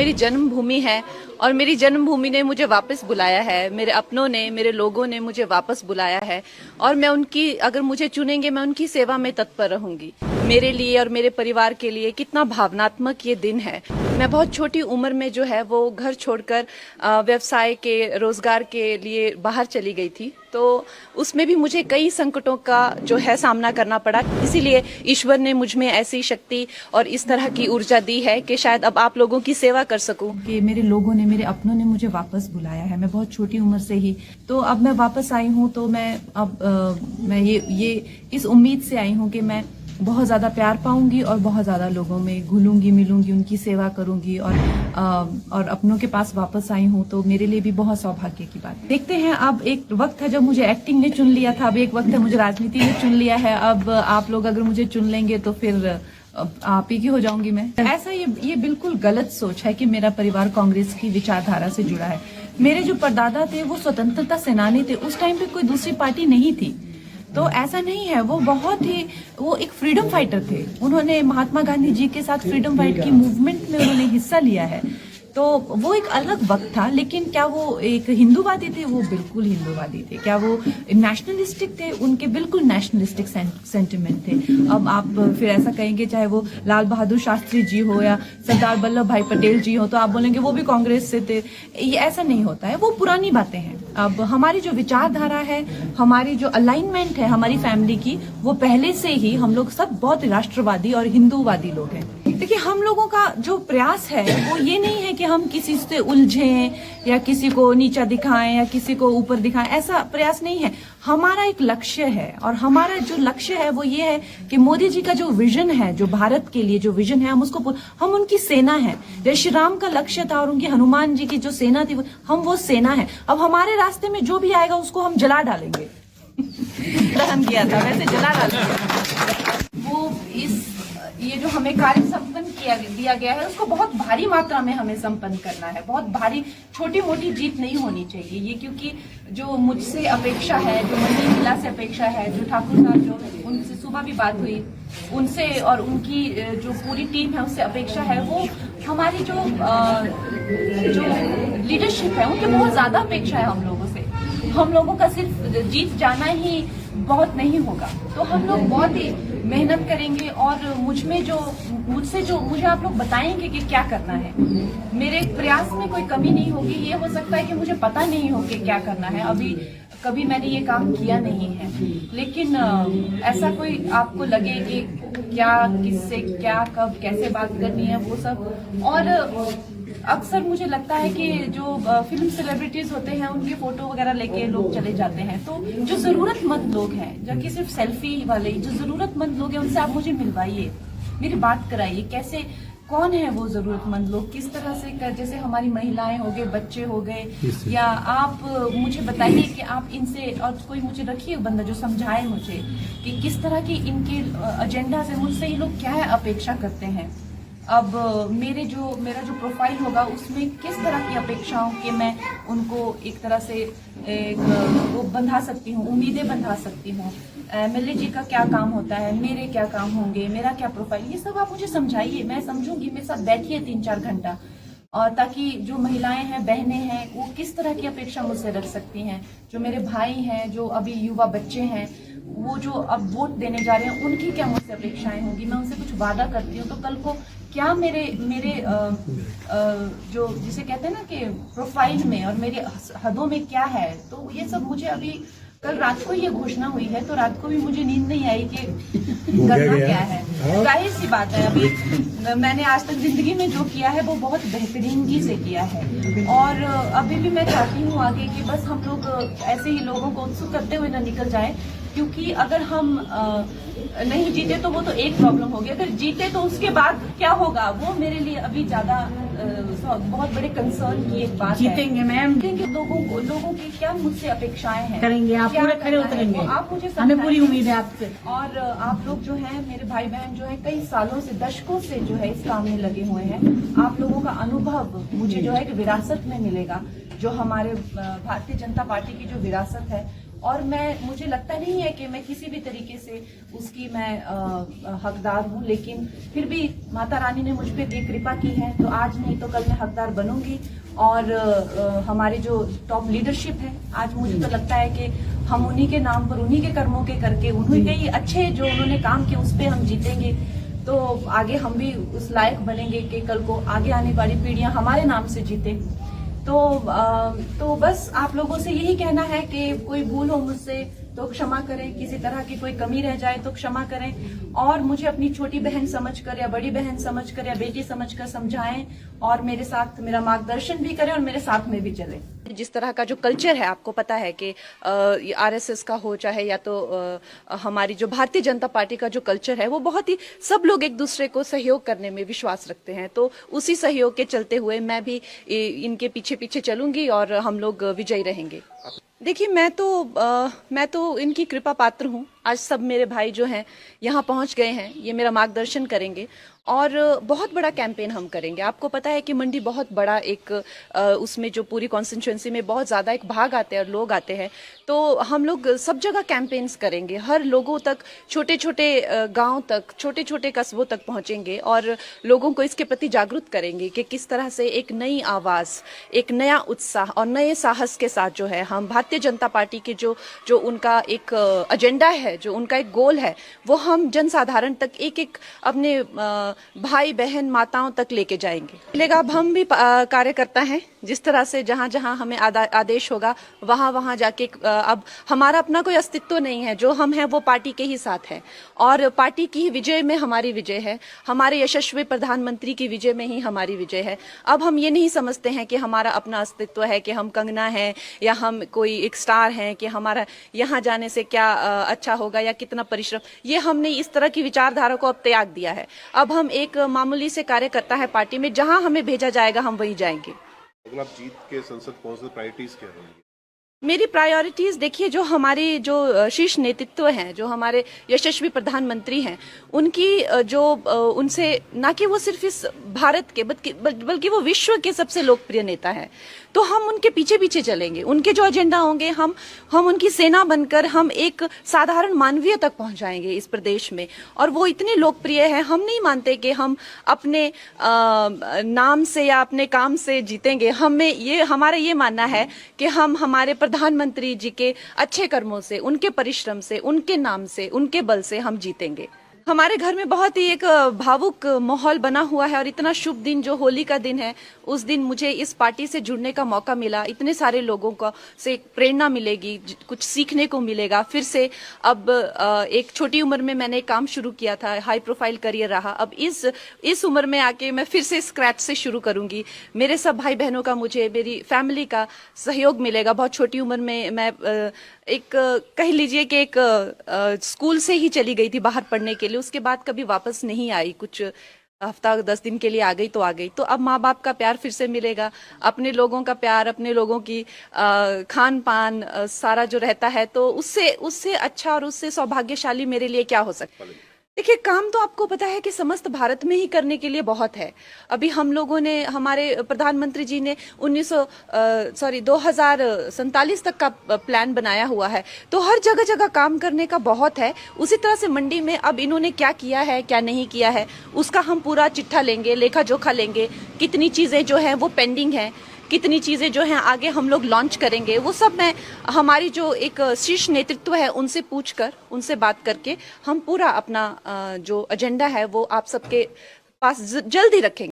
मेरी जन्मभूमि है और मेरी जन्मभूमि ने मुझे वापस बुलाया है। मेरे अपनों ने, मेरे लोगों ने मुझे वापस बुलाया है और मैं उनकी, अगर मुझे चुनेंगे, मैं उनकी सेवा में तत्पर रहूंगी। मेरे लिए और मेरे परिवार के लिए कितना भावनात्मक ये दिन है। मैं बहुत छोटी उम्र में जो है वो घर छोड़कर व्यवसाय के, रोजगार के लिए बाहर चली गई थी, तो उसमें भी मुझे कई संकटों का जो है सामना करना पड़ा। इसीलिए ईश्वर ने मुझ में ऐसी शक्ति और इस तरह की ऊर्जा दी है कि शायद अब आप लोगों की सेवा कर सकूं। कि मेरे लोगों ने, मेरे अपनों ने मुझे वापस बुलाया है। मैं बहुत छोटी उम्र से ही, तो अब मैं वापस आई हूं, तो मैं ये इस उम्मीद से आई हूं कि मैं बहुत ज्यादा प्यार पाऊंगी और बहुत ज्यादा लोगों में घुलूंगी मिलूंगी, उनकी सेवा करूंगी और अपनों के पास वापस आई हूं, तो मेरे लिए भी बहुत सौभाग्य की बात है। देखते हैं, अब एक वक्त है जब मुझे एक्टिंग ने चुन लिया था, अब एक वक्त है मुझे राजनीति ने चुन लिया है। अब आप लोग अगर मुझे चुन लेंगे तो फिर आप ही की हो जाऊंगी मैं। ऐसा ये बिल्कुल गलत सोच है कि मेरा परिवार कांग्रेस की विचारधारा से जुड़ा है। मेरे जो परदादा थे वो स्वतंत्रता सेनानी थे, उस टाइम पे कोई दूसरी पार्टी नहीं थी, तो ऐसा नहीं है। वो एक फ्रीडम फाइटर थे। उन्होंने महात्मा गांधी जी के साथ फ्रीडम फाइट की मूवमेंट में उन्होंने हिस्सा लिया है, तो वो एक अलग वक्त था। लेकिन क्या वो एक हिंदूवादी थे? वो बिल्कुल हिंदूवादी थे। क्या वो नेशनलिस्टिक थे? उनके बिल्कुल नेशनलिस्टिक सेंटिमेंट थे। अब आप फिर ऐसा कहेंगे, चाहे वो लाल बहादुर शास्त्री जी हो या सरदार वल्लभ भाई पटेल जी हो, तो आप बोलेंगे वो भी कांग्रेस से थे। ये ऐसा नहीं होता है, वो पुरानी बातें हैं। अब हमारी जो विचारधारा है, हमारी जो अलाइनमेंट है हमारी फैमिली की, वो पहले से ही हम लोग सब बहुत राष्ट्रवादी और हिंदूवादी लोग हैं। देखिए, हम लोगों का जो प्रयास है वो ये नहीं है कि हम किसी से उलझें या किसी को नीचा दिखाएं या किसी को ऊपर दिखाएं, ऐसा प्रयास नहीं है। हमारा एक लक्ष्य है और हमारा जो लक्ष्य है वो ये है कि मोदी जी का जो विजन है, जो भारत के लिए जो विजन है, हम उनकी सेना है। जय श्री राम का लक्ष्य था और उनकी हनुमान जी की जो सेना थी, हम वो सेना है। अब हमारे रास्ते में जो भी आएगा उसको हम जला डालेंगे। दहन किया था, वैसे जला डालेंगे। वो ये जो हमें कार्य संपन्न दिया गया है, उसको बहुत भारी मात्रा में हमें संपन्न करना है। बहुत भारी, छोटी मोटी जीत नहीं होनी चाहिए ये, क्योंकि जो मुझसे अपेक्षा है, जो मंडी महिला से अपेक्षा है, जो ठाकुर साहब, जो उनसे सुबह भी बात हुई, उनसे और उनकी जो पूरी टीम है उससे अपेक्षा है, वो हमारी जो लीडरशिप है उनके बहुत ज्यादा अपेक्षा है हम लोगों से। हम लोगों का सिर्फ जीत जाना ही बहुत नहीं होगा, तो हम लोग बहुत ही मेहनत करेंगे और मुझे आप लोग बताएंगे कि क्या करना है। मेरे प्रयास में कोई कमी नहीं होगी। ये हो सकता है कि मुझे पता नहीं हो कि क्या करना है, अभी कभी मैंने ये काम किया नहीं है, लेकिन ऐसा कोई आपको लगे कि क्या, किससे क्या, कब, कैसे बात करनी है, वो सब। और अक्सर मुझे लगता है कि जो फिल्म सेलिब्रिटीज होते हैं उनकी फोटो वगैरह लेके लोग चले जाते हैं, तो जो जरूरतमंद लोग हैं, जो कि सिर्फ सेल्फी वाले, जो जरूरतमंद लोग हैं, उनसे आप मुझे मिलवाइए, मेरी बात कराइए। कैसे, कौन है वो जरूरतमंद लोग, किस तरह से, जैसे हमारी महिलाएं हो गए, बच्चे हो गए, या आप मुझे बताइए कि आप इनसे, और कोई मुझे रखिए बंदा जो समझाए मुझे कि किस तरह की इनके एजेंडा से, मुझसे ये लोग क्या अपेक्षा करते हैं। अब मेरा जो प्रोफाइल होगा उसमें किस तरह की अपेक्षाओं के मैं उनको एक तरह से वो बंधा सकती हूँ, उम्मीदें बंधा सकती हूँ। एमएलए जी का क्या काम होता है, मेरे क्या काम होंगे, मेरा क्या प्रोफाइल, ये सब आप मुझे समझाइए, मैं समझूंगी। मेरे साथ बैठिए 3-4 घंटा, और ताकि जो महिलाएं हैं, बहनें हैं, वो किस तरह की अपेक्षा मुझसे रख सकती हैं। जो मेरे भाई हैं, जो अभी युवा बच्चे हैं, वो जो अब वोट देने जा रहे हैं, उनकी क्या मुझसे अपेक्षाएं होंगी। मैं उनसे कुछ वादा करती हूँ तो कल को क्या मेरे जो जिसे कहते हैं ना कि प्रोफाइल में और मेरे हदों में क्या है, तो ये सब मुझे अभी कल रात को ये घोषणा हुई है, तो रात को भी मुझे नींद नहीं आई कि करना क्या है। जाहिर सी बात है, अभी मैंने आज तक जिंदगी में जो किया है वो बहुत बेहतरीनगी से किया है, और अभी भी मैं चाहती हूँ आगे कि बस हम लोग ऐसे ही लोगों को उत्सुक करते हुए न निकल जाए, क्योंकि अगर हम नहीं जीते तो वो तो एक प्रॉब्लम होगी, अगर जीते तो उसके बाद क्या होगा, वो मेरे लिए अभी ज्यादा बहुत बड़े कंसर्न की एक बात जीतेंगे मैम, जीतेंगे। लोगों की क्या मुझसे अपेक्षाएं हैं, करेंगे, आप पूरे खड़े उतरेंगे, आप मुझे हमें पूरी उम्मीद है आपसे। और आप लोग जो हैं, मेरे भाई बहन जो है, कई सालों से, दशकों से जो है इस काम में लगे हुए हैं। आप लोगों का अनुभव मुझे जो है कि विरासत में मिलेगा, जो हमारे भारतीय जनता पार्टी की जो विरासत है और मुझे लगता नहीं है कि मैं किसी भी तरीके से उसकी मैं हकदार हूँ, लेकिन फिर भी माता रानी ने मुझ पर ये कृपा की है, तो आज नहीं तो कल मैं हकदार बनूंगी। और हमारे जो टॉप लीडरशिप है, आज मुझे तो लगता है कि हम उन्हीं के नाम पर, उन्हीं के कर्मों के करके, उन्हीं के ही अच्छे जो उन्होंने काम किए उस पर हम जीतेंगे। तो आगे हम भी उस लायक बनेंगे कि कल को आगे आने वाली पीढ़ियां हमारे नाम से जीते। तो बस आप लोगों से यही कहना है कि कोई भूल हो मुझसे तो क्षमा करें, किसी तरह की कोई कमी रह जाए तो क्षमा करें, और मुझे अपनी छोटी बहन समझकर या बड़ी बहन समझकर या बेटी समझकर समझाएं, और मेरे साथ मेरा मार्गदर्शन भी करें और मेरे साथ में भी चलें। जिस तरह का जो कल्चर है, आपको पता है कि आरएसएस का हो चाहे या तो हमारी जो भारतीय जनता पार्टी का जो कल्चर है, वो बहुत ही सब लोग एक दूसरे को सहयोग करने में विश्वास रखते हैं। तो उसी सहयोग के चलते हुए मैं भी इनके पीछे पीछे चलूंगी और हम लोग विजयी रहेंगे। देखिए, मैं तो इनकी कृपा पात्र हूँ। आज सब मेरे भाई जो हैं यहाँ पहुँच गए हैं, ये मेरा मार्गदर्शन करेंगे और बहुत बड़ा कैंपेन हम करेंगे। आपको पता है कि मंडी बहुत बड़ा एक उसमें जो पूरी कॉन्स्टिट्यूंसी में बहुत ज़्यादा एक भाग आते हैं और लोग आते हैं, तो हम लोग सब जगह कैंपेन्स करेंगे, हर लोगों तक, छोटे छोटे गांव तक, छोटे छोटे कस्बों तक पहुंचेंगे और लोगों को इसके प्रति जागरूक करेंगे कि किस तरह से एक नई आवाज़, एक नया उत्साह और नए साहस के साथ जो है हम भारतीय जनता पार्टी के जो उनका एक एजेंडा है, जो उनका एक गोल है, वो हम जनसाधारण तक एक एक अपने भाई बहन माताओं तक लेके जाएंगे। लेकिन अब हम भी कार्यकर्ता हैं, जिस तरह से जहां जहां हमें आदेश होगा वहां वहां जाके अब हमारा अपना कोई अस्तित्व नहीं है, जो हम हैं वो पार्टी के ही साथ है और पार्टी की विजय में हमारी विजय है, हमारे यशस्वी प्रधानमंत्री की विजय में ही हमारी विजय है। अब हम ये नहीं समझते हैं कि हमारा अपना अस्तित्व है, कि हम कंगना हैं या हम कोई एक स्टार हैं, कि हमारा यहाँ जाने से क्या अच्छा होगा या कितना परिश्रम, ये हमने इस तरह की विचारधारा को अब त्याग दिया है। अब हम एक मामूली से कार्यकर्ता है पार्टी में, जहां हमें भेजा जाएगा हम वहीं जाएंगे। अगर आप जीत के संसद पहुंचे, प्रायोरिटीज क्या होंगी? मेरी प्रायोरिटीज देखिए, जो हमारी जो शीर्ष नेतृत्व हैं, जो हमारे यशस्वी प्रधानमंत्री हैं, उनकी जो उनसे ना कि वो सिर्फ इस भारत के बल्कि वो विश्व के सबसे लोकप्रिय नेता हैं, तो हम उनके पीछे पीछे चलेंगे। उनके जो एजेंडा होंगे, हम उनकी सेना बनकर हम एक साधारण मानवीय तक पहुंचाएंगे इस प्रदेश में। और वो इतने लोकप्रिय हैं, हम नहीं मानते कि हम अपने नाम से या अपने काम से जीतेंगे। हमारा ये मानना है कि हम हमारे प्रधानमंत्री जी के अच्छे कर्मों से, उनके परिश्रम से, उनके नाम से, उनके बल से हम जीतेंगे। हमारे घर में बहुत ही एक भावुक माहौल बना हुआ है और इतना शुभ दिन जो होली का दिन है, उस दिन मुझे इस पार्टी से जुड़ने का मौका मिला। इतने सारे लोगों को से प्रेरणा मिलेगी, कुछ सीखने को मिलेगा। फिर से अब एक छोटी उम्र में मैंने काम शुरू किया था, हाई प्रोफाइल करियर रहा। अब इस उम्र में आके मैं फिर से स्क्रैच से शुरू करूंगी। मेरे सब भाई बहनों का, मुझे मेरी फैमिली का सहयोग मिलेगा। बहुत छोटी उम्र में मैं एक कह लीजिए कि एक स्कूल से ही चली गई थी बाहर पढ़ने के लिए, उसके बाद कभी वापस नहीं आई। कुछ हफ्ता 10 दिन के लिए आ गई तो आ गई। तो अब माँ बाप का प्यार फिर से मिलेगा, अपने लोगों का प्यार, अपने लोगों की खान पान सारा जो रहता है, तो उससे अच्छा और उससे सौभाग्यशाली मेरे लिए क्या हो सकता है। देखिए, काम तो आपको पता है कि समस्त भारत में ही करने के लिए बहुत है। अभी हम लोगों ने, हमारे प्रधानमंत्री जी ने 2047 तक का प्लान बनाया हुआ है, तो हर जगह जगह काम करने का बहुत है। उसी तरह से मंडी में अब इन्होंने क्या किया है, क्या नहीं किया है, उसका हम पूरा चिट्ठा लेंगे, लेखा जोखा लेंगे। कितनी चीजें जो हैं वो पेंडिंग हैं, कितनी चीजें जो हैं आगे हम लोग लॉन्च करेंगे, वो सब मैं हमारी जो एक शीर्ष नेतृत्व है उनसे पूछकर, उनसे बात करके हम पूरा अपना जो एजेंडा है वो आप सबके पास जल्द ही रखेंगे।